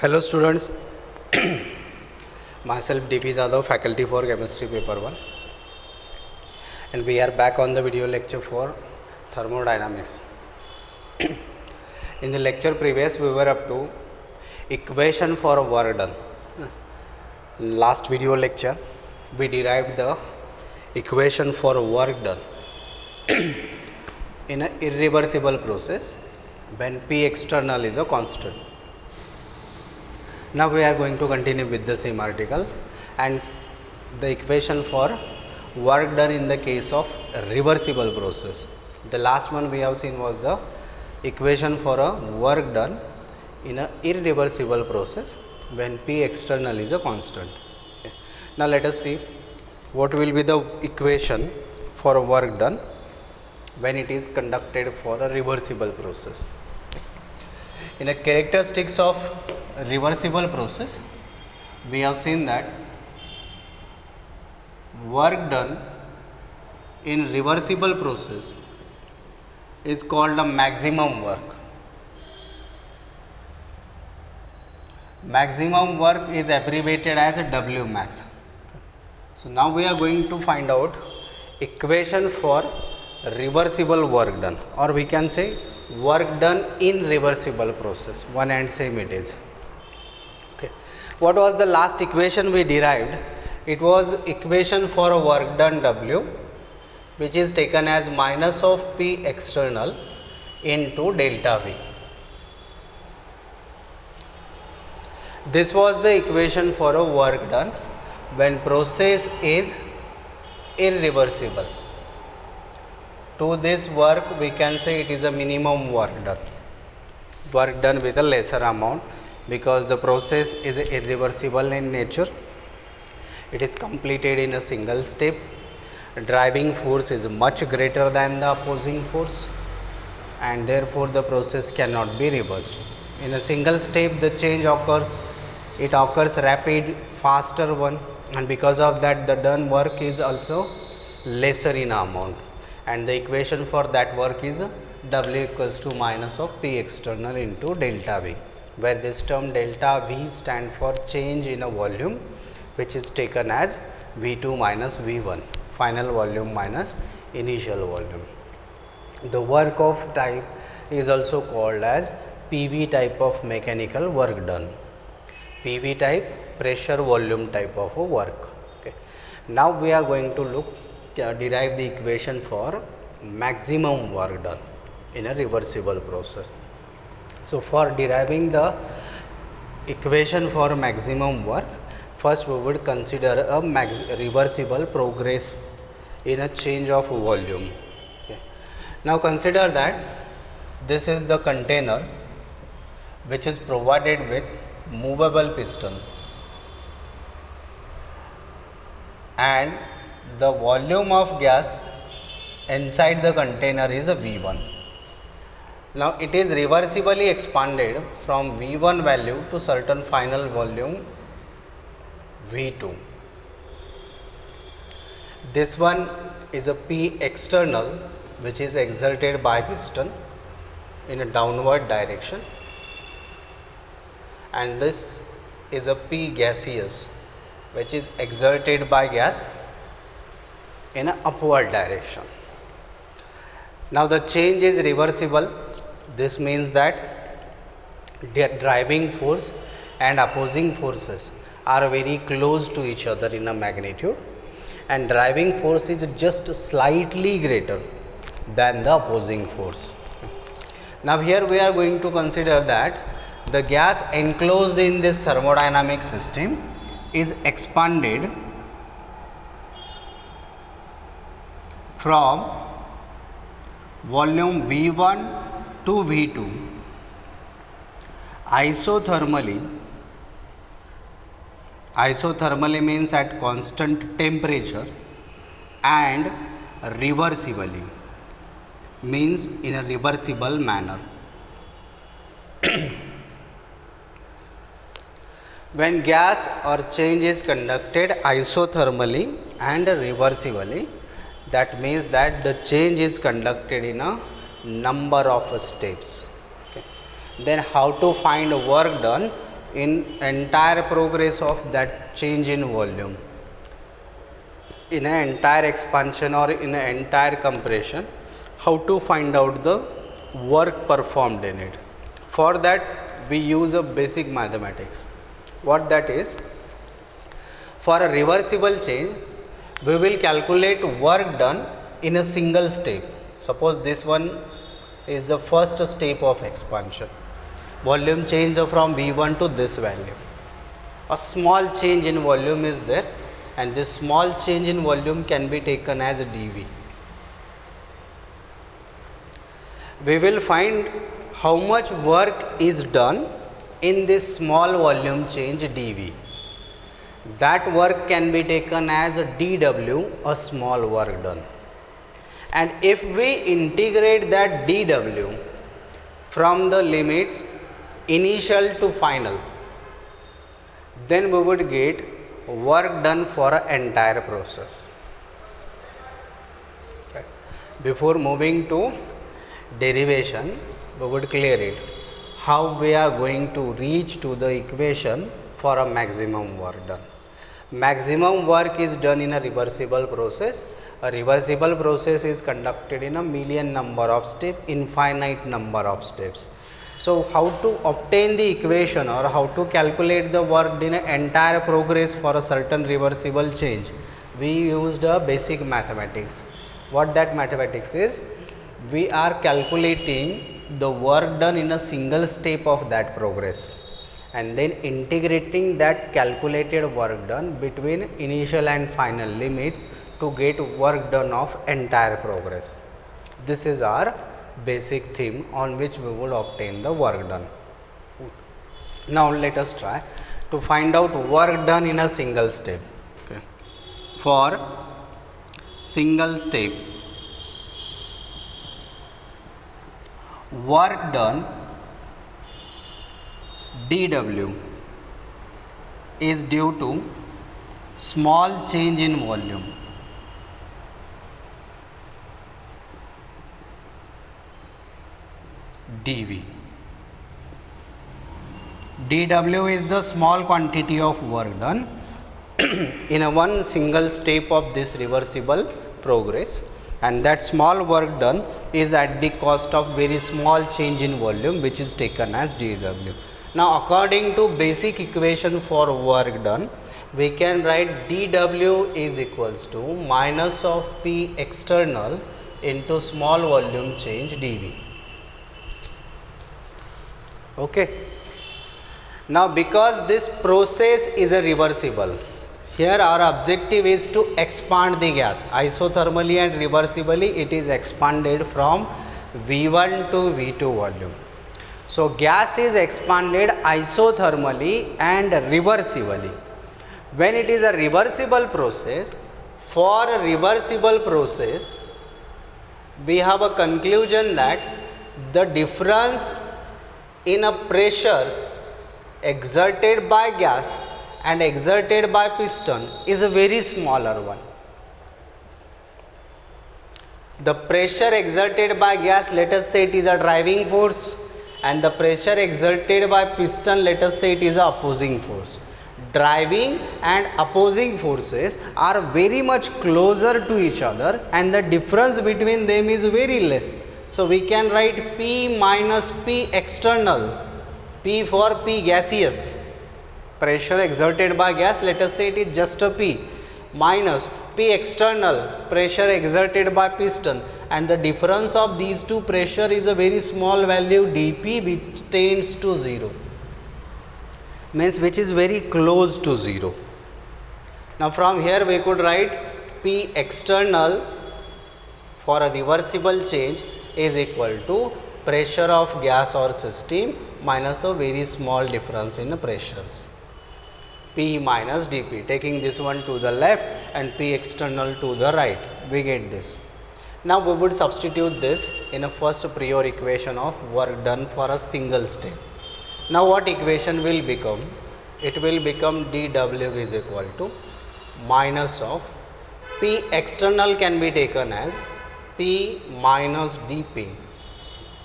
Hello students, myself DP Jadhav, faculty for chemistry paper 1, and we are back on the video lecture for thermodynamics. In the lecture previous we were up to equation for work done. Last video lecture we derived the equation for work done in an irreversible process when P external is a constant. Now we are going to continue with the same article and the equation for work done in the case of reversible process. The last one we have seen was the equation for a work done in an irreversible process when P external is a constant. Okay. Now let us see what will be the equation for a work done when it is conducted for a reversible process. In a characteristics of reversible process, we have seen that work done in reversible process is called a maximum work. Maximum work is abbreviated as a W max. So now we are going to find out equation for reversible work done, or we can say work done in reversible process, one and same it is. Okay. What was the last equation we derived? It was equation for a work done W, which is taken as minus of P external into delta V. This was the equation for a work done when process is irreversible. To this work we can say it is a minimum work done with a lesser amount, because the process is irreversible in nature. It is completed in a single step. Driving force is much greater than the opposing force, and therefore the process cannot be reversed. In a single step the change occurs, it occurs rapid, faster one, and because of that the done work is also lesser in amount, and the equation for that work is W equals to minus of P external into delta V, where this term delta V stand for change in a volume, which is taken as V2 minus V1, final volume minus initial volume. The work of type is also called as PV type of mechanical work done. PV type, pressure volume type of a work. Okay. Now we are going to derive the equation for maximum work done in a reversible process. So for deriving the equation for maximum work, first we would consider a reversible progress in a change of volume. Okay. Now consider that this is the container which is provided with movable piston, and the volume of gas inside the container is a V1. Now it is reversibly expanded from V1 value to certain final volume V2. This one is a P external which is exerted by piston in a downward direction, and this is a P gaseous which is exerted by gas in an upward direction. Now the change is reversible. This means that the driving force and opposing forces are very close to each other in a magnitude, and driving force is just slightly greater than the opposing force. Now here we are going to consider that the gas enclosed in this thermodynamic system is expanded from volume V1 to V2 isothermally means at constant temperature, and reversibly means in a reversible manner. When gas or change is conducted isothermally and reversibly, that means that the change is conducted in a number of steps. Okay. Then how to find work done in entire progress of that change in volume, in an entire expansion or in an entire compression, how to find out the work performed in it. For that we use a basic mathematics. What that is? For a reversible change, we will calculate work done in a single step. Suppose this one is the first step of expansion. Volume change from V1 to this value. A small change in volume is there, and this small change in volume can be taken as dV. We will find how much work is done in this small volume change dV. That work can be taken as dW, a small work done. And if we integrate that dW from the limits initial to final, then we would get work done for an entire process. Okay. Before moving to derivation, we would clear it how we are going to reach to the equation for a maximum work done. Maximum work is done in a reversible process. A reversible process is conducted in a million number of steps, infinite number of steps. So, how to obtain the equation or how to calculate the work in an entire progress for a certain reversible change? We used a basic mathematics. What that mathematics is? We are calculating the work done in a single step of that progress, and then integrating that calculated work done between initial and final limits to get work done of entire progress. This is our basic theme on which we would obtain the work done. Now let us try to find out work done in a single step. Okay. For single step, work done dW is due to small change in volume dV. dW is the small quantity of work done in a one single step of this reversible progress, and that small work done is at the cost of very small change in volume, which is taken as dW. Now, according to basic equation for work done, we can write dW is equals to minus of P external into small volume change dV. Okay. Now, because this process is a reversible, here our objective is to expand the gas. Isothermally and reversibly it is expanded from V1 to V2 volume. So, gas is expanded isothermally and reversibly. When it is a reversible process, for a reversible process, we have a conclusion that the difference in a pressures exerted by gas and exerted by piston is a very smaller one. The pressure exerted by gas, let us say it is a driving force, and the pressure exerted by piston, let us say it is a opposing force. Driving and opposing forces are very much closer to each other, and the difference between them is very less. So, we can write P minus P external, P for P gaseous, pressure exerted by gas, let us say it is just a P, minus P external, pressure exerted by piston, and the difference of these two pressure is a very small value dP, which tends to 0, means which is very close to 0. Now, from here we could write P external for a reversible change is equal to pressure of gas or system minus a very small difference in the pressures, P minus dP, taking this one to the left and P external to the right, we get this. Now, we would substitute this in a first prior equation of work done for a single step. Now, what equation will become? It will become dW is equal to minus of P external can be taken as P minus dP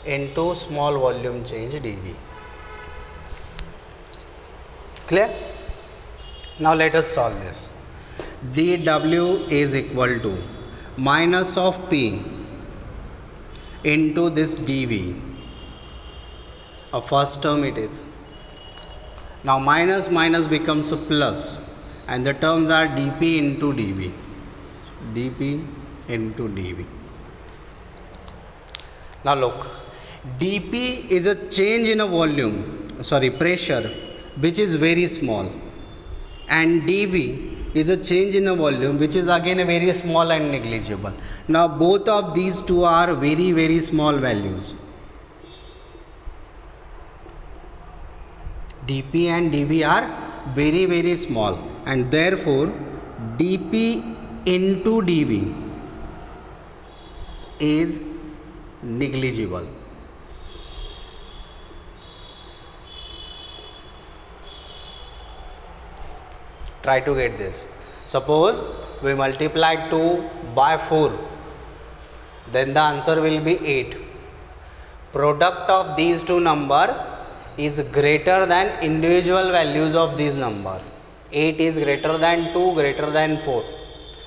into small volume change dV. Clear? Now let us solve this. dW is equal to minus of P into this dV. A first term it is. Now minus minus becomes a plus, and the terms are dP into dV. dP into dV. Now look, dP is a change in a volume, pressure, which is very small, and dV is a change in a volume which is again a very small and negligible. Now both of these two are very very small values. dP and dV are very very small, and therefore dP into dV is negligible. Try to get this. Suppose we multiply 2 by 4, then the answer will be 8. Product of these two numbers is greater than individual values of these number. 8 is greater than 2, greater than 4.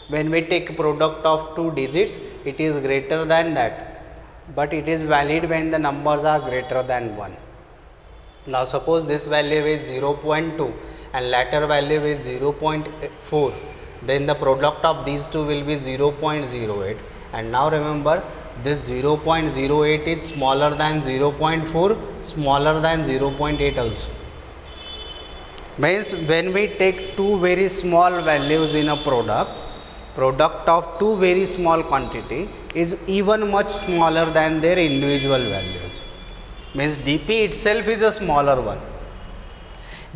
When we take product of two digits, it is greater than that, but it is valid when the numbers are greater than 1. Now suppose this value is 0.2 and latter value is 0.4, then the product of these two will be 0.08. And now remember, this 0.08 is smaller than 0.4, smaller than 0.8 also. Means when we take two very small values in a product of two very small quantity is even much smaller than their individual values. Means dP itself is a smaller one,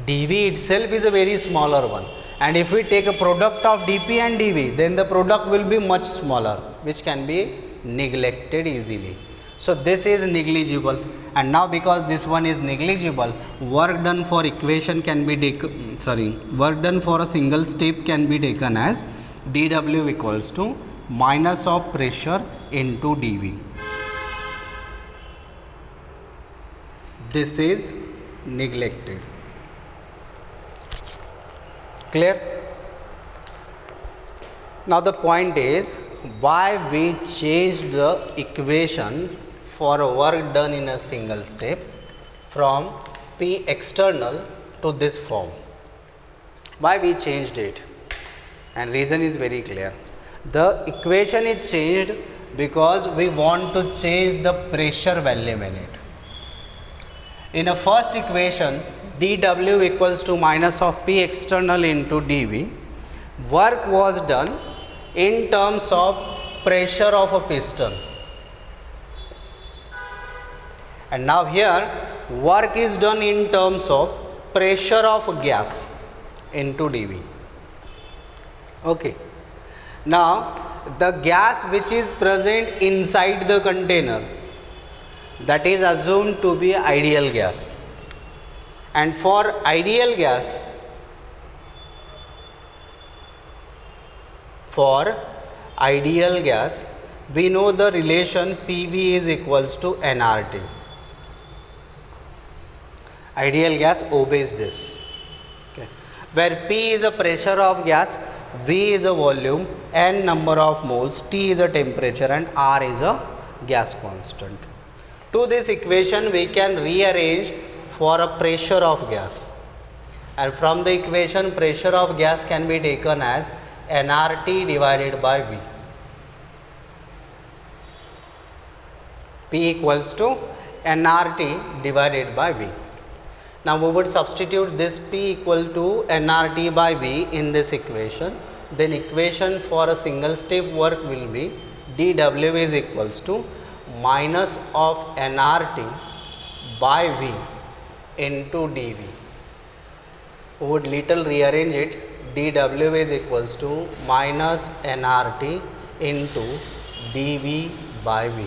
dV itself is a very smaller one, and if we take a product of dP and dV, then the product will be much smaller, which can be neglected easily. So this is negligible, and now because this one is negligible, work done for equation can be work done for a single step can be taken as dW equals to minus of pressure into dV. This is neglected. Clear? Now the point is why we changed the equation for work done in a single step from P external to this form. Why we changed it? And reason is very clear. The equation is changed because we want to change the pressure value in it. In a first equation, dW equals to minus of P external into dV, work was done in terms of pressure of a piston, and now here work is done in terms of pressure of gas into dV. Okay. Now the gas which is present inside the container, that is assumed to be ideal gas, and for ideal gas, we know the relation PV is equals to nRT. Ideal gas obeys this. Okay. Where P is a pressure of gas, V is a volume, N number of moles, T is a temperature, and R is a gas constant. To this equation we can rearrange for a pressure of gas, and from the equation pressure of gas can be taken as nRT divided by V. P equals to nRT divided by V. Now we would substitute this P equal to nRT by V in this equation. Then equation for a single step work will be dW is equals to minus of nRT by V into dV. We would little rearrange it. dW is equals to minus nRT into dV by V.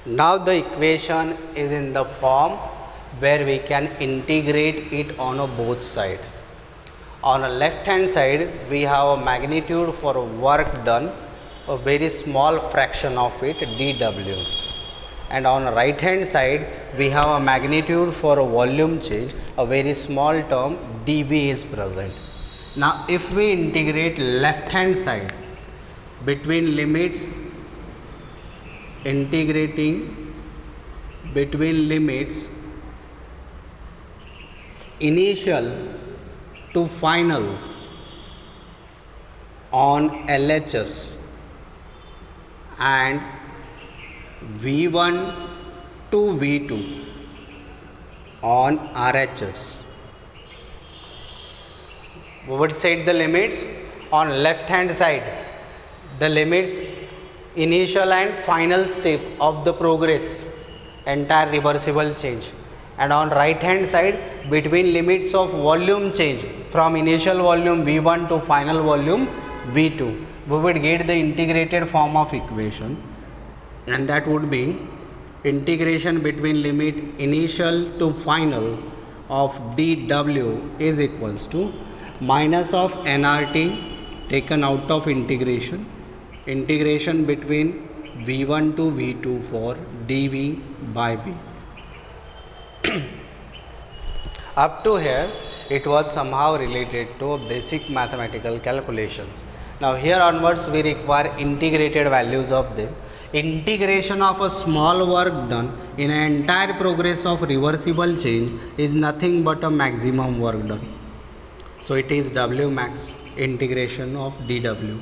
Now the equation is in the form where we can integrate it on a both side. On a left hand side we have a magnitude for work done, a very small fraction of it dW, and on right hand side we have a magnitude for a volume change, a very small term dV is present. Now if we integrate left hand side between limits, integrating between limits initial to final on LHS and V1 to V2 on RHS. We would set the limits on left hand side, the limits initial and final step of the progress, entire reversible change, and on right hand side between limits of volume change from initial volume V1 to final volume V2, we would get the integrated form of equation, and that would be integration between limit initial to final of dW is equals to minus of nRT taken out of integration, integration between V1 to V2 for dV by V. Up to here it was somehow related to basic mathematical calculations. Now here onwards we require integrated values of them. Integration of a small work done in an entire progress of reversible change is nothing but a maximum work done. So it is W max integration of dW.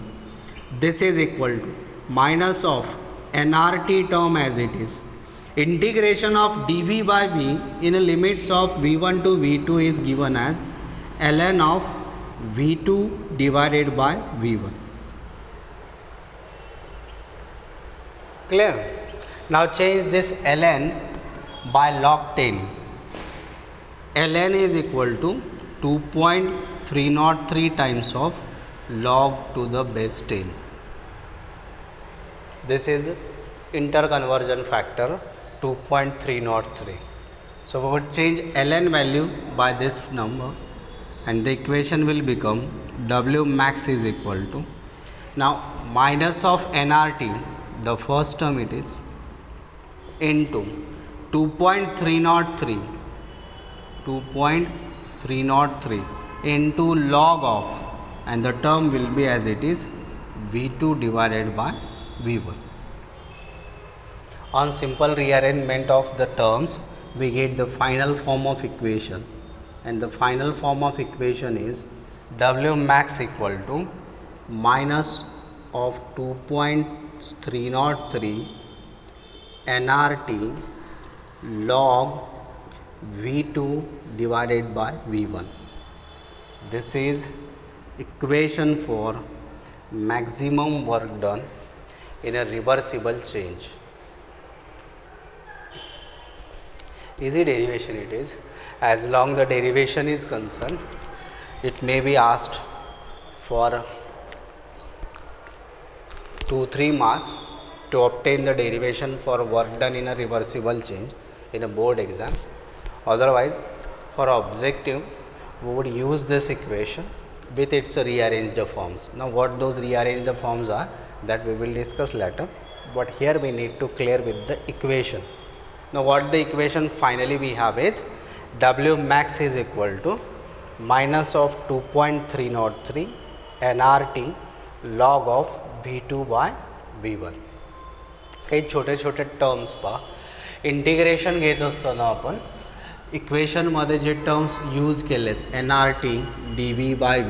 This is equal to minus of nRT term as it is. Integration of dV by V in a limits of V1 to V2 is given as ln of V2 divided by V1. Clear? Now change this ln by log 10. Ln is equal to 2.303 times of log to the base 10. This is interconversion factor 2.303. So we would change ln value by this number and the equation will become W max is equal to, now minus of nRT, the first term it is, into 2.303 into log of, and the term will be as it is V2 divided by V1. On simple rearrangement of the terms, we get the final form of equation, and the final form of equation is W max equal to minus of 2.303 nRT log V2 divided by V1. This is equation for maximum work done in a reversible change. Easy derivation it is. As long the derivation is concerned, it may be asked for 2-3 marks to obtain the derivation for work done in a reversible change in a board exam. Otherwise, for objective, we would use this equation with its rearranged forms. Now, what those rearranged forms are, that we will discuss later, but here we need to clear with the equation. Now, what the equation finally we have is W max is equal to minus of 2.303 nRT log of V2 by V1. काही छोटे छोटे terms पहा, integration घेत असताना आपण इक्वेशनमध्ये जे terms use केलेत nRT dV by V,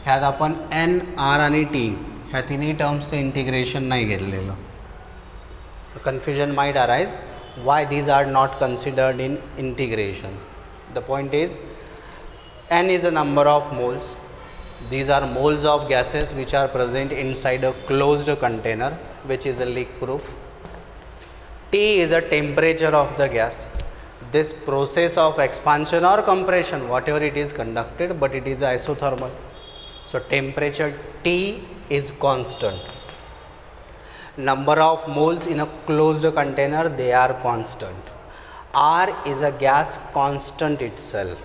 ह्यात आपण n, r आणि t ह्या तिन्ही टर्म्सचं इंटिग्रेशन नाही घेतलेलं. Confusion might arise why these are not considered in integration. The point is, n is a number of moles. These are moles of gases which are present inside a closed container which is a leak proof. T is a temperature of the gas. This process of expansion or compression, whatever it is conducted, but it is isothermal. So temperature T is constant. Number of moles in a closed container, they are constant. R is a gas constant itself.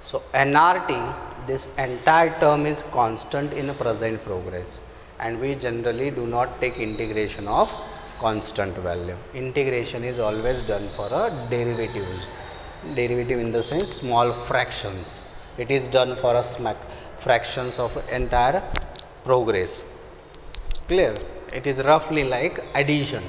So nRT, this entire term is constant in a present progress, and we generally do not take integration of constant value. Integration is always done for a derivatives. Derivative in the sense small fractions. It is done for a fractions of entire progress. Clear? It is roughly like addition,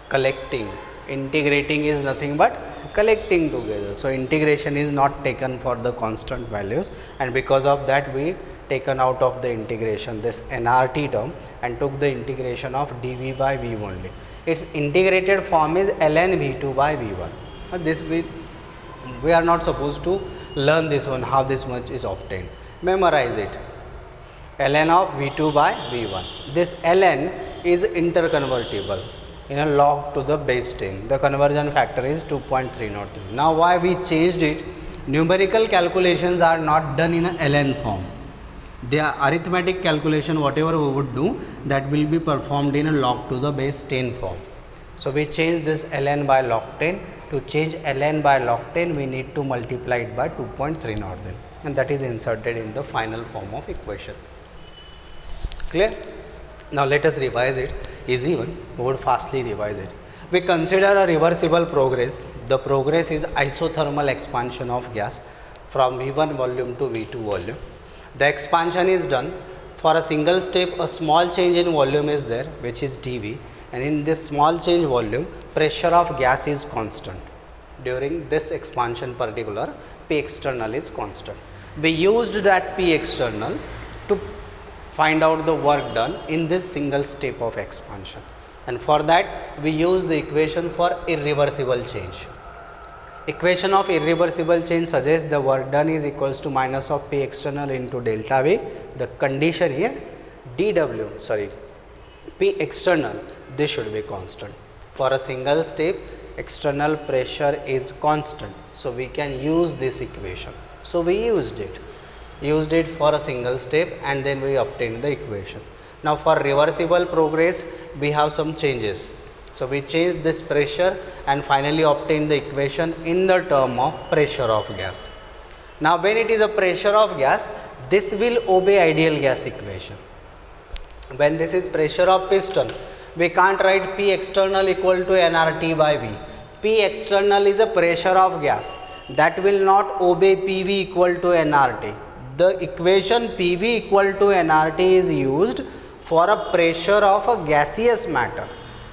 collecting. Integrating is nothing but collecting together. So integration is not taken for the constant values, and because of that we taken out of the integration this nRT term and took the integration of dV by V only. Its integrated form is ln V2 by V1. This we are not supposed to learn this one, how this much is obtained. Memorize it. Ln of V2 by V1. This ln is interconvertible in a log to the base 10. The conversion factor is 2.303. Now why we changed it? Numerical calculations are not done in a ln form. The arithmetic calculation whatever we would do, that will be performed in a log to the base 10 form. So we change this ln by log 10. To change ln by log 10 we need to multiply it by 2.303, and that is inserted in the final form of equation. Clear? Now let us revise it. Easy one, we would fastly revise it. We consider a reversible progress. The progress is isothermal expansion of gas from V1 volume to V2 volume. The expansion is done for a single step. A small change in volume is there, which is dV, and in this small change volume pressure of gas is constant. During this expansion particular, P external is constant. We used that P external to find out the work done in this single step of expansion, and for that we use the equation for irreversible change. Equation of irreversible change suggests the work done is equals to minus of P external into delta V. The condition is P external, this should be constant. For a single step external pressure is constant, so we can use this equation. So we used it for a single step, and then we obtained the equation. Now for reversible progress we have some changes. So we change this pressure and finally obtain the equation in the term of pressure of gas. Now when it is a pressure of gas, this will obey ideal gas equation. When this is pressure of piston, we can't write P external equal to nRT by V. P external is a pressure of gas, that will not obey PV equal to nRT. The equation PV equal to nRT is used for a pressure of a gaseous matter.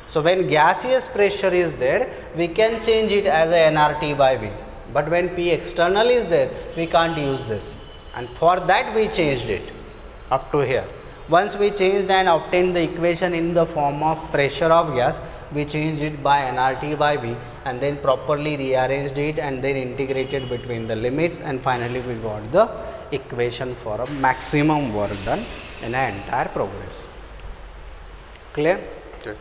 So when gaseous pressure is there, we can change it as a nRT by V, but when P external is there, we can't use this, and for that we changed it up to here. Once we changed and obtained the equation in the form of pressure of gas, we changed it by nRT by V, and then properly rearranged it and then integrated between the limits, and finally we got the equation for a maximum work done in an entire progress. Clear? Okay.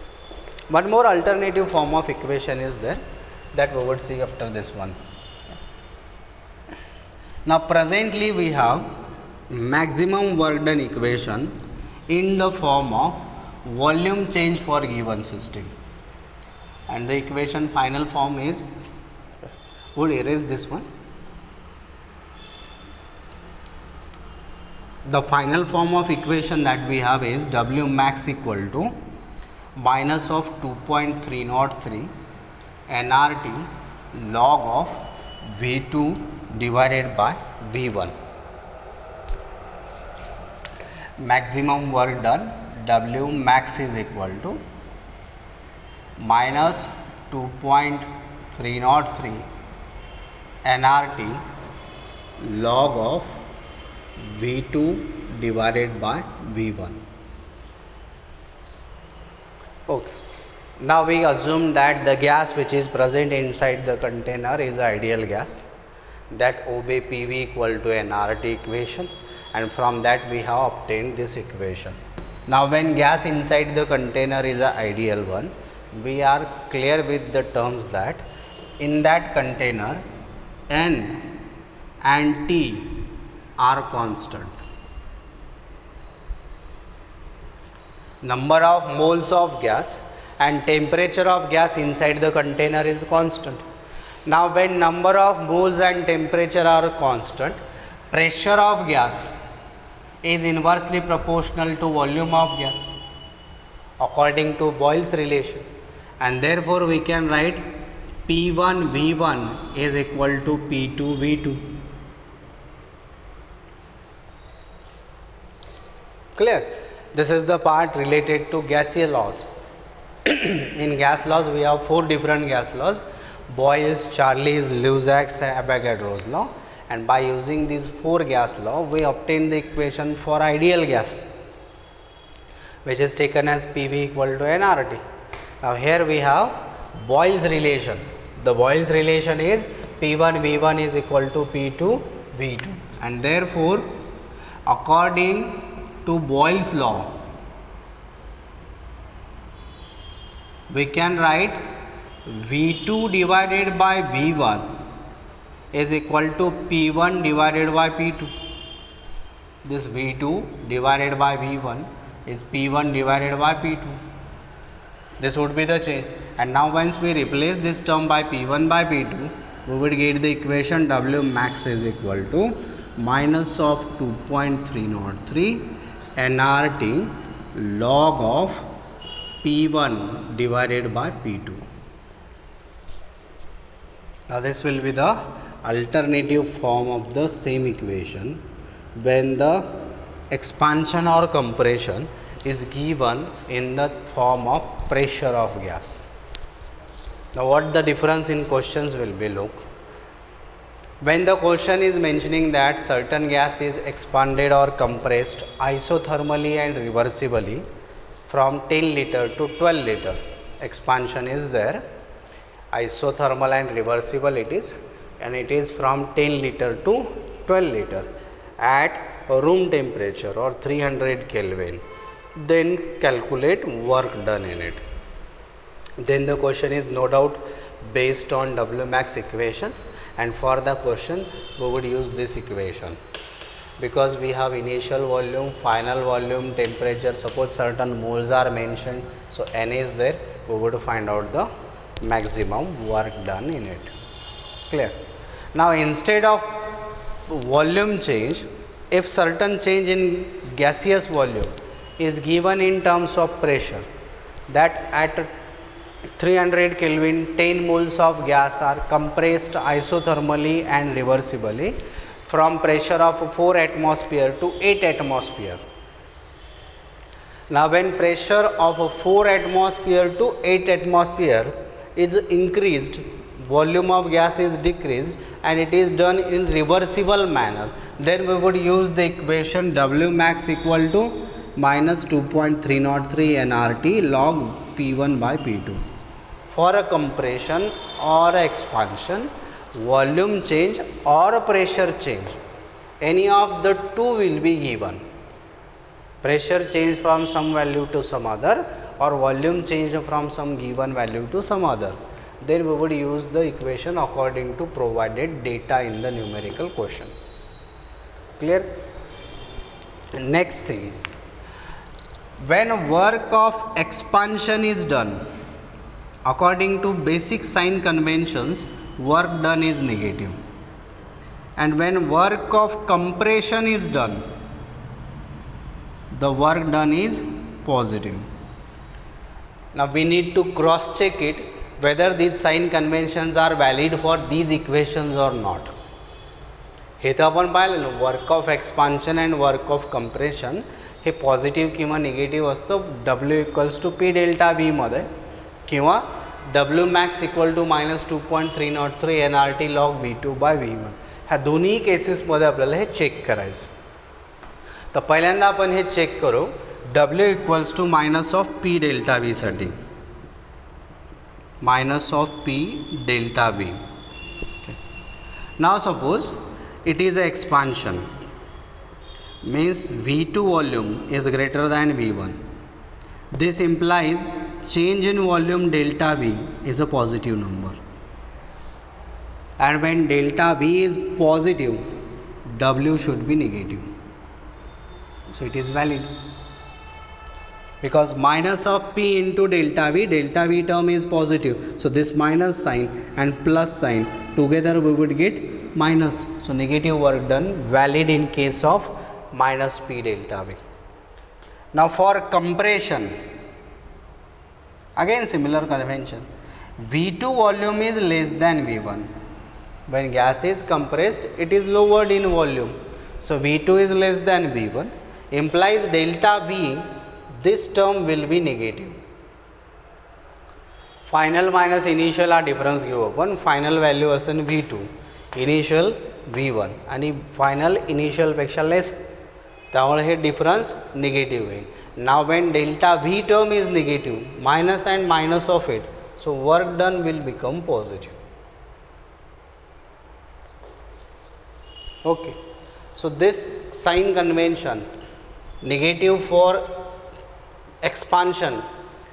One more alternative form of equation is there, that we would see after this one. Now presently we have maximum work done equation in the form of volume change for given system, and the equation final form is, would erase this one. The final form of equation that we have is W max equal to minus of 2.303 nRT log of V2 divided by V1. Maximum work done, W max is equal to minus 2.303 nRT log of V2 divided by V1. Okay. Now we assume that the gas which is present inside the container is ideal gas, that obey PV equal to nRT equation, and from that we have obtained this equation. Now when gas inside the container is an ideal one, we are clear with the terms that in that container N and T are constant. Number of moles of gas and temperature of gas inside the container is constant. Now when number of moles and temperature are constant, pressure of gas is inversely proportional to volume of gas. according to Boyle's relation, and therefore we can write P1 V1 is equal to P2 V2. Clear? This is the part related to gaseous laws. In gas laws we have 4 different gas laws: Boyle's, Charlie's, Luzac's, Avogadro's law, and by using these 4 gas law we obtain the equation for ideal gas, which is taken as PV equal to nRT. Now here we have Boyle's relation. The Boyle's relation is P1 V1 is equal to P2 V2, and therefore according to Boyle's law we can write V2 divided by V1 is equal to P1 divided by P2. This V2 divided by V1 is P1 divided by P2. This would be the change. And now once we replace this term by P1 by P2, we would get the equation W max is equal to minus of 2.303 nRT log of P1 divided by P2. Now this will be the alternative form of the same equation when the expansion or compression is given in the form of pressure of gas. Now what the difference in questions will be, look. When the question is mentioning that certain gas is expanded or compressed isothermally and reversibly from 10 liter to 12 liter, expansion is there, isothermal and reversible it is, and it is from 10 liter to 12 liter at room temperature or 300 Kelvin, then calculate work done in it. Then the question is no doubt based on W max equation, and for the question we would use this equation because we have initial volume, final volume, temperature. Suppose certain moles are mentioned, so N is there, we would find out the maximum work done in it. Clear? Now instead of volume change, if certain change in gaseous volume is given in terms of pressure, that at 300 Kelvin 10 moles of gas are compressed isothermally and reversibly from pressure of 4 atmosphere to 8 atmosphere. Now when pressure of 4 atmosphere to 8 atmosphere is increased, volume of gas is decreased, and it is done in reversible manner, then we would use the equation W max equal to minus 2.303 nRT log P1 by P2. For a compression or a expansion, volume change or a pressure change, any of the two will be given. Pressure change from some value to some other, or volume change from some given value to some other. Then we would use the equation according to provided data in the numerical question. Clear? Next thing, when work of expansion is done, according to basic sign conventions, work done is negative, and when work of compression is done, the work done is positive. Now we need to cross check it whether these sign conventions are valid for these equations or not. हे तर आपण पाहिलं, work of expansion and work of compression हे positive किंवा negative असतं W equals to P delta V मध्ये, किंवा W max equal to minus 2.303 nRT log V2 by V1. ह्या दोन्ही केसेसमध्ये आपल्याला हे चेक करायचं. तर पहिल्यांदा आपण हे चेक करू W equals to minus of P delta V साठी, minus of P delta V. Now suppose it is a expansion, means V2 volume is greater than V1. This implies change in volume delta V is a positive number, and when delta V is positive, W should be negative. So it is valid because minus of P into delta V term is positive, so this minus sign and plus sign together we would get minus, so negative work done, valid in case of minus P delta V. Now for compression, Again similar convention. V2 volume is less than V1. When gas is compressed, it is lowered in volume. So, V2 is less than V1 implies delta V, this term will be negative. Final minus initial हा difference घेऊ आपण. Final value असेल V2, initial V1 आणि final initial पेक्षा less, त्यामुळे हे difference negative होईल. Now when delta V term is negative, minus and minus of it, so work done will become positive. Okay. So this sign convention, negative for expansion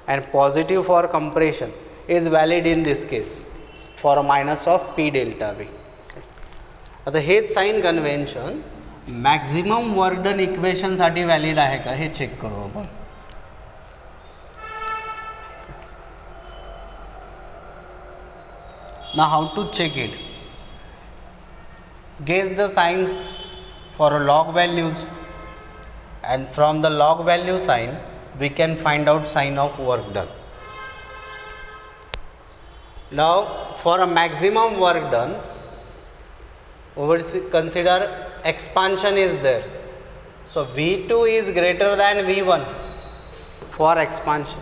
and positive for compression, is valid in this case for a minus of P delta V. आता हेच sign convention maximum work done equation साठी valid आहे का हे check करू आपण. Now how to check it? Guess the signs for log values, and from the log value sign we can find out sign of work done. Now for a maximum work done, we will consider expansion is there. So V2 is greater than V1 for expansion.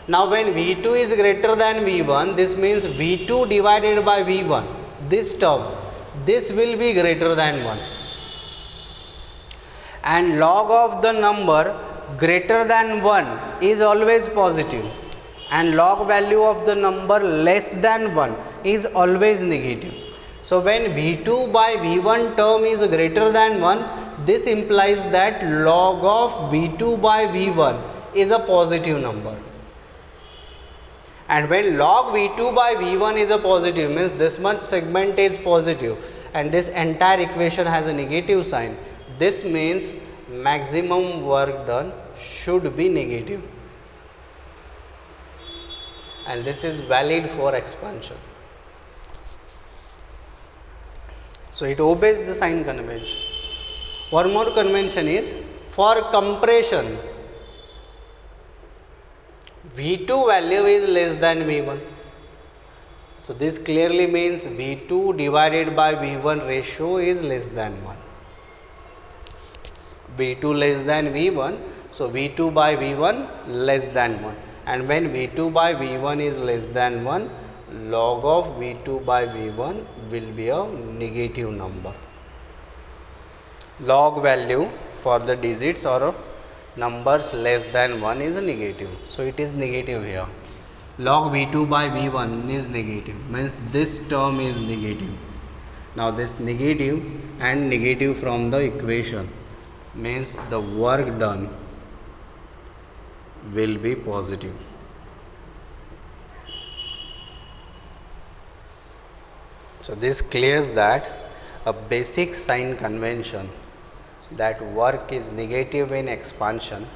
Now when V2 is greater than V1, this means V2 divided by V1, this term, this will be greater than 1. And log of the number greater than 1 is always positive, and log value of the number less than 1 is always negative. So when V2 by V1 term is greater than 1, this implies that log of V2 by V1 is a positive number. And when log V2 by V1 is a positive, means this much segment is positive and this entire equation has a negative sign, this means maximum work done should be negative, and this is valid for expansion. So it obeys the sign convention. One more convention is for compression, V2 value is less than V1. So this clearly means V2 divided by V1 ratio is less than 1. V2 less than V1, so V2 by V1 less than 1. And when V2 by V1 is less than 1, log of V2 by V1 will be a negative number. Log value for the digits or numbers less than 1 is negative. So it is negative here. Log V2 by V1 is negative, means this term is negative. Now this negative and negative from the equation means the work done will be positive. So this clears that a basic sign convention that work is negative in expansion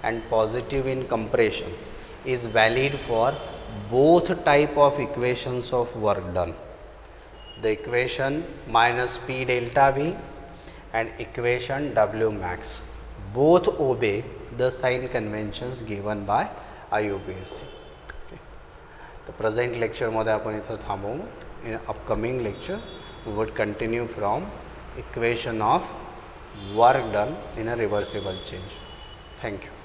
and positive in compression is valid for both type of equations of work done. The equation minus P delta V and equation W max both obey the sign conventions given by IUPAC. Okay. The present lecture मध्ये आपण इथं थांबवू. In upcoming lecture we would continue from equation of work done in a reversible change. Thank you.